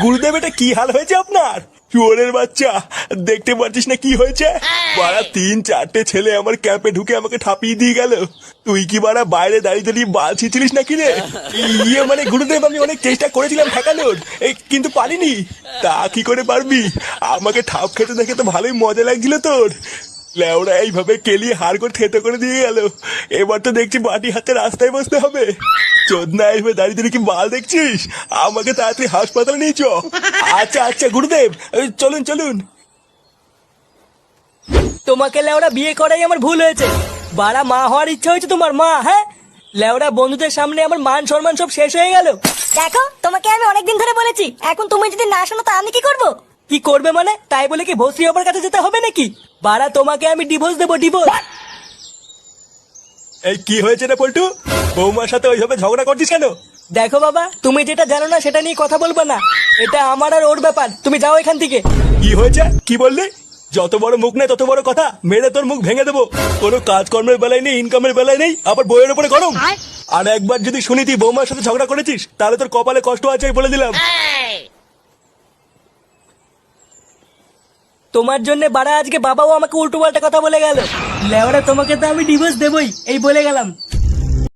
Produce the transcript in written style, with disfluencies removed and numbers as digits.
গুরুদেব, এটা কি হাল হয়েছে আপনার? শুয়োরের বাচ্চা, দেখতে পাচ্ছিস না কি হয়েছে? বাড়া 3-4টে ছেলে আমার ক্যাম্পে ঢুকে আমাকে ঠাপিয়ে দিয়ে গেল। তুই কি বাড়া বাইরে দাঁড়িয়ে দাঁড়িয়ে বাল ছিঁচিলিস নাকি রে? মানে গুরুদেব, আমি অনেক চেষ্টা করেছিলাম ঠেকানোর, কিন্তু পারিনি। তা কি করে পারবি? আমাকে ঠাপ খেতে দেখে তো ভালোই মজা লাগছিল তোর। লেওরা এইভাবে কেলিয়ে হাড় করে থেতো করে দিয়ে গেল। এবার তো দেখছি বাটি হাতে রাস্তায় বসতে হবে। চোদনা এইভাবে দাঁড়িয়ে দাঁড়িয়ে কি বাল দেখছিস? আমাকে তাড়াতাড়ি হাসপাতালে নিয়ে চ। আচ্ছা আচ্ছা গুরুদেব, চলুন চলুন। তোমাকে লেওরা বিয়ে করাই আমার ভুল হয়েছে। বাড়া মা হওয়ার ইচ্ছা হয়েছে তোমার, মা? হ্যাঁ, লেওরা বন্ধুদের সামনে আমার মান সম্মান সব শেষ হয়ে গেল। দেখো, তোমাকে আমি অনেকদিন ধরে বলেছি, এখন তুমি যদি না শোনো তা আমি কি করব? কি করবে মানে? তাই বলে কি ভস্রী বাবার কাছে যেতে হবে নাকি? বাড়া তোমাকে আমি ডিভোর্স দেবো, ডিভোর্স। এই কি হয়েছে রে পল্টু? বৌমার সাথে ওইভাবে ঝগড়া করছিস কেন? দেখো বাবা, তুমি যেটা জানো না সেটা নিয়ে কথা বলবা না। এটা আমার আর ওর ব্যাপার, তুমি যাও এখান থেকে। কি হয়েছে? কি বললি? যত বড় মুখ নেই তত বড় কথা, মেরে তোর মুখ ভেঙে দেবো। কোনো কাজকর্মের বেলায় নেই, ইনকামের বেলায় নেই, আবার বইয়ের উপরে গরম। আর একবার যদি শুনি তুই বৌমার সাথে ঝগড়া করেছিস, তাহলে তোর কপালে কষ্ট আছে, বলে দিলাম। তোমার জন্য বাড়া আজকে বাবাও আমাকে উল্টো পাল্টা কথা বলে গেল। লেওরা তোমাকে তো আমি ডিভোর্স দেবই, এই বলে গেলাম।